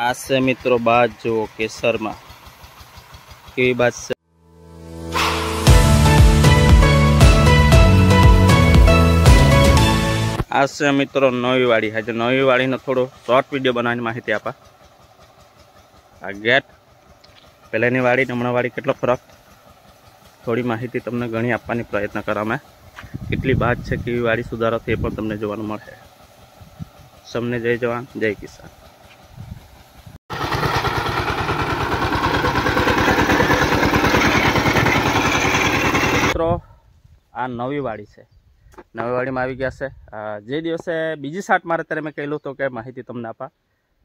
આ છે મિત્રો બાજ જુઓ કેસરમાં કેવી બાજ છે। આ છે મિત્રો નવી વાડી। આજે નવી વાડીનો થોડો શોર્ટ વિડીયો બનાવીને માહિતી આપા। આ ગેટ પહેલાની વાડી હમણાં વાડી કેટલો ફરક, થોડી માહિતી તમને ઘણી આપવાની પ્રયત્ન કરા મેં। કેટલી બાજ છે, કેવી વાડી સુધારો તે પણ તમને જોવાનું મળશે। સૌને જય જવાન જય કિસાન। મિત્રો આ નવી વાડી છે, નવી વાડીમાં આવી ગયા છે। જે દિવસે બીજી સાટ મારે ત્યારે મેં કહેલું તો કે માહિતી તમને આપા,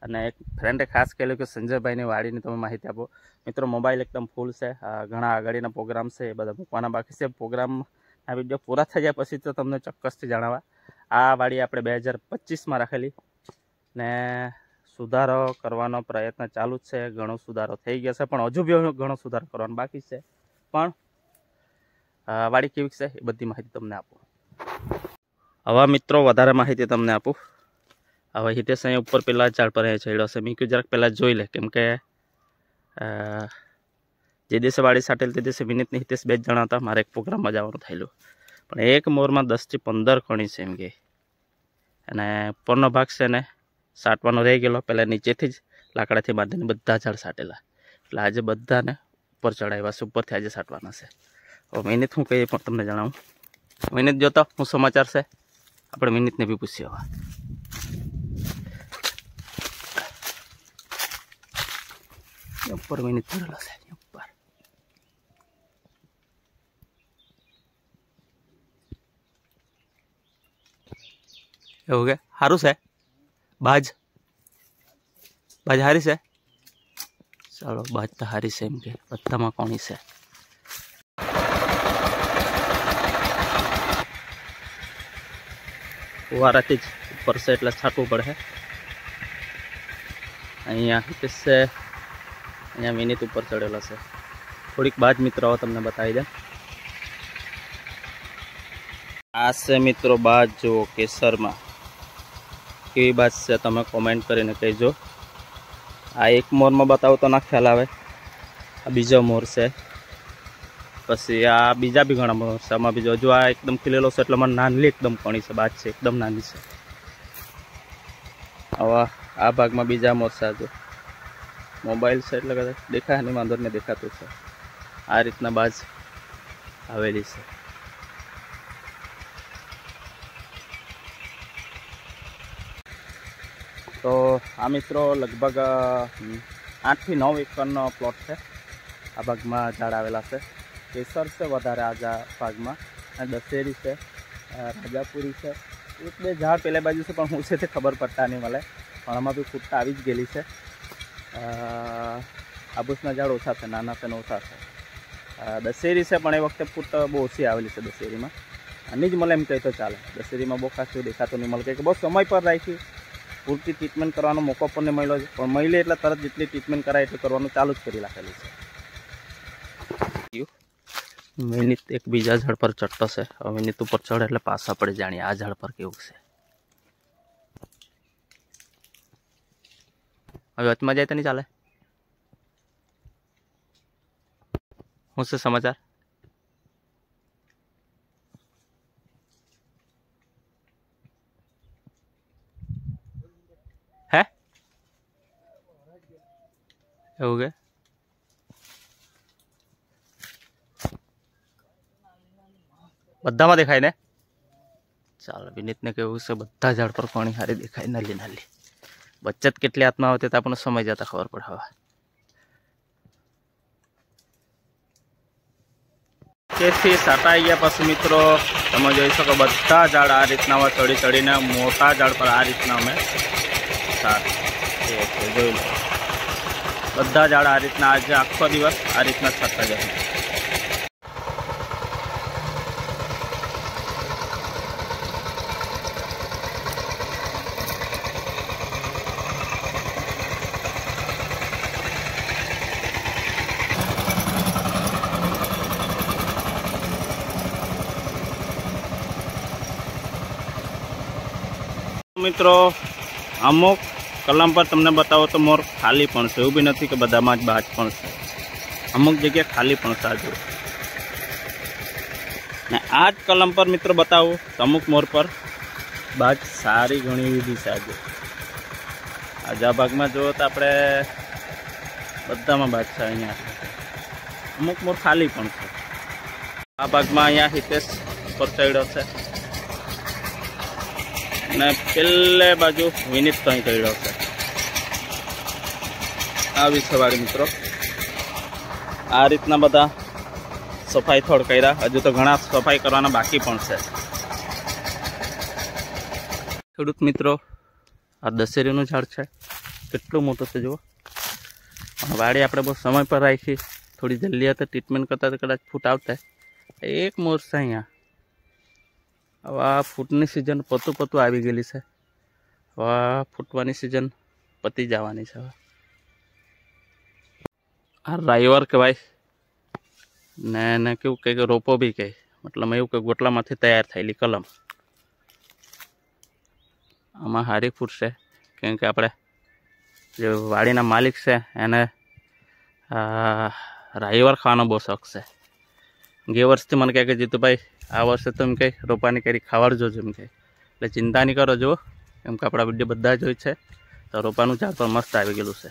અને એક ફ્રેન્ડે ખાસ કહેલું કે સંજયભાઈની વાડીની તમે માહિતી આપો। મિત્રો મોબાઈલ એકદમ ફૂલ છે, ઘણા આગળના પ્રોગ્રામ છે એ બધા મૂકવાના બાકી છે। પ્રોગ્રામ આ વિડીયો પૂરા થઈ જાય પછી તો તમને ચોક્કસથી જણાવવા। આ વાડી આપણે 2025માં રાખેલી ને સુધારો કરવાનો પ્રયત્ન ચાલુ જ છે। ઘણો સુધારો થઈ ગયો છે, પણ હજુ બી ઘણો સુધારો કરવાનો બાકી છે। પણ વાડી કેવી છે એ બધી માહિતી તમને આપું। હવે મિત્રો વધારે માહિતી તમને આપું। હવે હિતેશ અહીંયા ઉપર પેલા ઝાડ પર અહીંયા ચડ્યો છે। મેં કીધું જરાક પહેલાં જોઈ લે, કેમ કે જે દિવસે વાડી સાટેલ તે દિવસે વિનીત ને હિતેશ બે જ જણા હતા। મારે એક પ્રોગ્રામમાં જવાનું થયેલું, પણ એક મોરમાં 10 થી 15 કણી છે એમ કે, અને ઉપરનો ભાગ છે ને સાટવાનો રહી ગયેલો। પહેલાં નીચેથી જ લાકડાથી બાંધીને બધા ઝાડ સાટેલા, એટલે આજે બધાને ઉપર ચડાવ્યા છે, ઉપરથી આજે સાટવાના છે। હવે વિનીત હું કહીએ પણ તમને જણાવું। વિનીત જોતો હું સમાચાર છે, આપણે વિનીતને બી પૂછીએ। હવે ઉપર વિનીત ચડેલો છે ઉપર। એવું કે સારું છે, બાજ હારી છે। ચાલો બાજ તો હારી છે એમ કે બધામાં કોણી છે। ફુવારાથી જ ઉપર છે એટલે છાંટવું પડે। અહીંયા હિતેશ છે, અહીંયા વિનીત ઉપર ચડેલો છે। થોડીક બાજ મિત્રો તમને બતાવી દે। આ છે મિત્રો બાજ જુઓ કેસરમાં કેવી બાજ છે, તમે કોમેન્ટ કરીને કહેજો। આ એક મોરમાં બતાવું તો ના ખ્યાલ આવે। આ બીજો મોર છે, પછી આ બીજા બી ઘણા મોર છે। આમાં બીજો હજુ આ એકદમ ખીલેલો છે એટલે મને નાનલી એકદમ કણી છે, બાજ છે એકદમ નાની છે। હવે આ ભાગમાં બીજા મોર છે। હજુ મોબાઈલ છે એટલે કદાચ દેખાય નહીં, વાંધો ને દેખાતું છે। આ રીતના બાજ આવેલી છે। તો આ મિત્રો લગભગ 8 થી 9 એકરનો પ્લોટ છે। આ ભાગમાં ઝાડ આવેલા છે। કેસર છે વધારે આ ભાગમાં, દશેરી છે, રાજાપુરી છે, એક બે ઝાડ પેલે બાજુ છે પણ હું છે તે ખબર પડતા નહીં મળે, પણ આમાં બી ફૂટતા આવી જ ગયેલી છે। આબુસના ઝાડ ઓછા છે, નાના છે ને ઓછા છે। દશેરી છે પણ એ વખતે ફૂટ બહુ ઓછી આવેલી છે દશેરીમાં, આની જ મળે એમ કહે તો ચાલે। દશેરીમાં બહુ ખાસ દેખાતું નહીં મળે, કે બહુ સમય પર રાખી પૂરતી ટ્રીટમેન્ટ કરવાનો મોકો પણ નહીં મળ્યો છે, પણ મળી એટલે તરત જેટલી ટ્રીટમેન્ટ કરાય એટલું કરવાનું ચાલુ જ કરી રાખેલું છે। વિનીત એક બીજા ઝાડ પર ચડતો છે। હવે વિનીત ઉપર ચડે એટલે પાછા આપણે જાણીએ આ ઝાડ પર કેવું છે। હવે વચમાં જાય તો નહીં ચાલે। શું છે સમાચાર? હે એવું કે બધામાં દેખાય ને? ચાલો વિનીતને કેવું છે બધા ઝાડ પર કોણી હારી દેખાય, નાલી નાલી। બચત કેટલી હાથમાં આવતી તો આપણને સમય જતા ખબર પડે। હવે તેથી સાટાઈ ગયા પછી મિત્રો તમે જોઈ શકો બધા ઝાડ આ રીતના ચડી ચડીને મોટા ઝાડ પર આ રીતના અમે જોઈ લો। બધા ઝાડ આ રીતના આજે આખો દિવસ આ રીતના છાંટતા જશે। મિત્રો અમુક કલમ પર તમને બતાવો તો મોર ખાલી પણ છે, એવું બી નથી કે બધામાં જ બાજ પણ છે, અમુક જગ્યાએ ખાલી પણ છે આજુ. ને આ જ કલમ પર મિત્રો બતાવું તો અમુક મોર પર બાજ સારી ઘણી વિધિ છે આજે. આ ભાગમાં જુઓ તો આપણે બધામાં બાજ છે, અહીંયા અમુક મોર ખાલી પણ છે. આ ભાગમાં અહીંયા હિતેશ પર ચડ્યો છે અને પેલે બાજુ વિનીત તો અહીં ચડ્યો છે. આવી છે વાડી મિત્રો. આ રીતના બધા સફાઈ થોડ કર્યા, હજુ તો ઘણા સફાઈ કરવાના બાકી પણ છે. ખેડૂત મિત્રો, આ દશેરીનું ઝાડ છે, કેટલું મોટું છે જુઓ. વાડી આપણે બહુ સમય પર રાખી, થોડી જલ્દી હતી ટ્રીટમેન્ટ કરતા તો કદાચ ફૂટ આવતા. એક મોર છે અહીંયા. હવે આ ફૂટની સિઝન પતું આવી ગયેલી છે. હવે ફૂટવાની સિઝન પતી જવાની છે. આ રાયવર કહેવાય ને એને કેવું કે રોપો બી કહે, મતલબ એવું કે ગોટલામાંથી તૈયાર થયેલી કલમ. આમાં હારી ફૂટશે, કેમ કે આપણે જે વાડીના માલિક છે એને રાયવર ખાવાનો બહુ શોખ છે. ગે વર્ષથી મને કહે કે જીતુભાઈ આ વર્ષે તો એમ કહે રોપાની કરી ખાવાડજો એમ કહે, એટલે ચિંતા નહીં કરો જુઓ, કેમ કે આપણા વિડીયો બધા જ હોય છે. તો રોપાનું ઝાડ પણ મસ્ત આવી ગયેલું છે.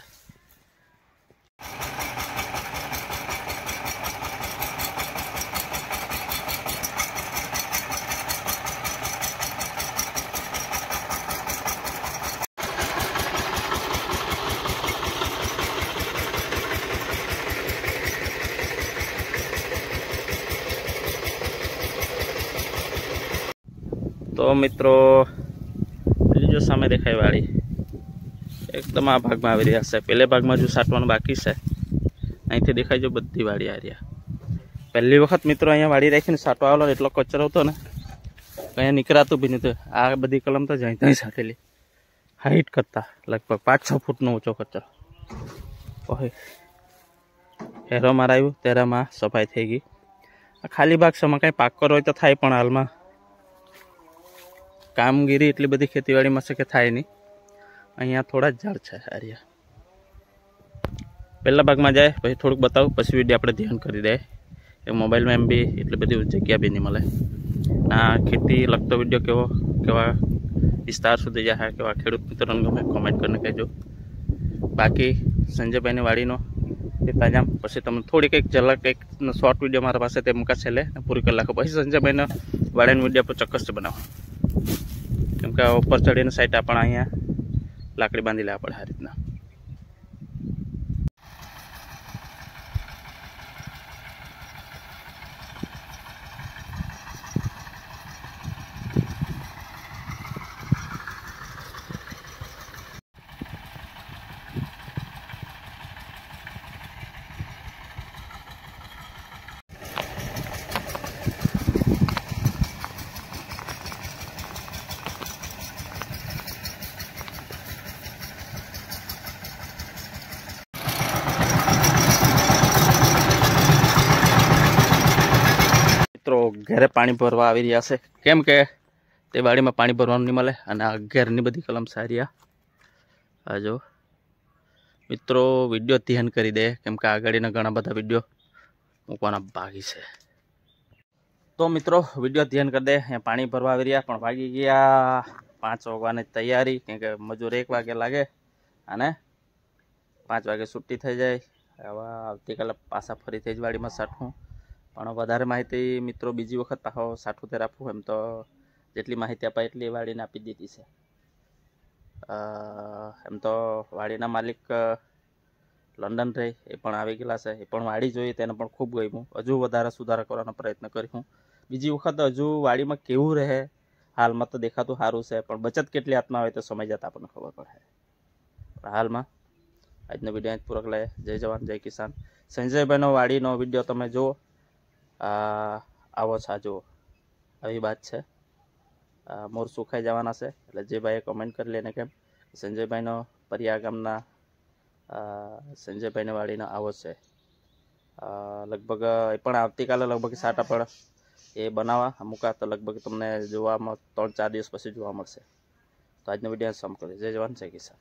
તો મિત્રો પેલી જો સામે દેખાય વાડી એકદમ આ ભાગમાં આવી રહ્યા છે. પેલે ભાગમાં જો સાટવાનું બાકી છે, અહીંથી દેખાય જો બધી વાડી આ રહ્યા. પહેલી વખત મિત્રો અહીંયા વાડી રાખીને સાટવા આવેલો એટલો કચરો હતો ને, અહીંયા નીકળાતું બી નહીં. આ બધી કલમ તો જાય ત્યાં સાટેલી હાઈટ કરતા લગભગ 5-6 ફૂટનો ઊંચો કચરો. હેરો મારાયું તેરામાં સફાઈ થઈ ગઈ. આ ખાલી ભાગ છે, કાંઈ પાક કરો હોય તો થાય, પણ હાલમાં કામગીરી એટલી બધી ખેતીવાડીમાં છે કે થાય નહીં. અહીંયા થોડા જ ઝાડ છે આર્યા. પહેલા ભાગમાં જાય પછી થોડુંક બતાવું, પછી વિડીયો આપણે ધ્યાન કરી દે. એ મોબાઈલમાં એમ બી એટલી બધી જગ્યા બી નહીં મળે. આ ખેતી લગતો વિડીયો કેવા વિસ્તાર સુધી જાય, કેવા ખેડૂત મિત્રોને ગમે કોમેન્ટ કરીને કહેજો. બાકી સંજયભાઈની વાડીનો તે તાજામ પછી તમને થોડીક એક ઝલક એક શોર્ટ વિડીયો મારા પાસે તે મૂકા છેલ્લે પૂરી કરી નાખો. પછી સંજયભાઈનો વાડીનો વિડીયો પર ચોક્કસ બનાવો, કેમ કે ઉપર ચડીને સાઈડ આપણે અહીંયા લાકડી બાંધી લેવા પડે આ રીતના. ઘરે પાણી ભરવા આવી રહ્યા છે, કેમ કે તે વાડીમાં પાણી ભરવાનું નહીં મળે. અને આ ઘેરની બધી કલમ સારી આ જો મિત્રો વિડીયો ધ્યાન કરી દે, કેમ કે આગળના ઘણા બધા વિડીયો મૂકવાના બાકી છે. તો મિત્રો વિડીયો ધ્યાન કરી દે. અહીંયા પાણી ભરવા આવી રહ્યા, પણ વાગી ગયા 5 વાગવાની તૈયારી, કેમ કે મજૂર 1 વાગે લાગે અને 5 વાગે છૂટી થઈ જાય. હવે આવતીકાલે પાછા ફરીથી જ વાડીમાં સાઠું. પણ વધારે માહિતી મિત્રો બીજી વખત પાછો સાઠું તે રાખવું, એમ તો જેટલી માહિતી અપાય એટલી વાડીને આપી દીધી છે. એમ તો વાડીના માલિક લંડન રહી એ પણ આવી ગયેલા છે, એ પણ વાડી જોઈ તેને પણ ખૂબ ગમ્યું. હજુ વધારે સુધારા કરવાનો પ્રયત્ન કર્યું. બીજી વખત હજુ વાડીમાં કેવું રહે, હાલમાં તો દેખાતું સારું છે, પણ બચત કેટલી હાથમાં હોય તો સમય જતા આપણને ખબર પડે. હાલમાં આજનો વિડીયો પૂરો કરે. જય જવાન જય કિસાન. સંજયભાઈનો વાડીનો વિડીયો તમે જુઓ. આવો છા જુઓ, આવી વાત છે. મોર સુખાઈ જવાના છે, એટલે જે ભાઈએ કમેન્ટ કરી લે ને કેમ સંજયભાઈનો પરિયા ગામના સંજયભાઈની વાડીનો આવો છે. લગભગ એ પણ આવતીકાલે લગભગ સાટા પણ એ બનાવવા અમુકા તો લગભગ તમને જોવામાં 3-4 દિવસ પછી જોવા મળશે. તો આજનો વિડીયો સમ કરે. જય જવાન જય કિસાન.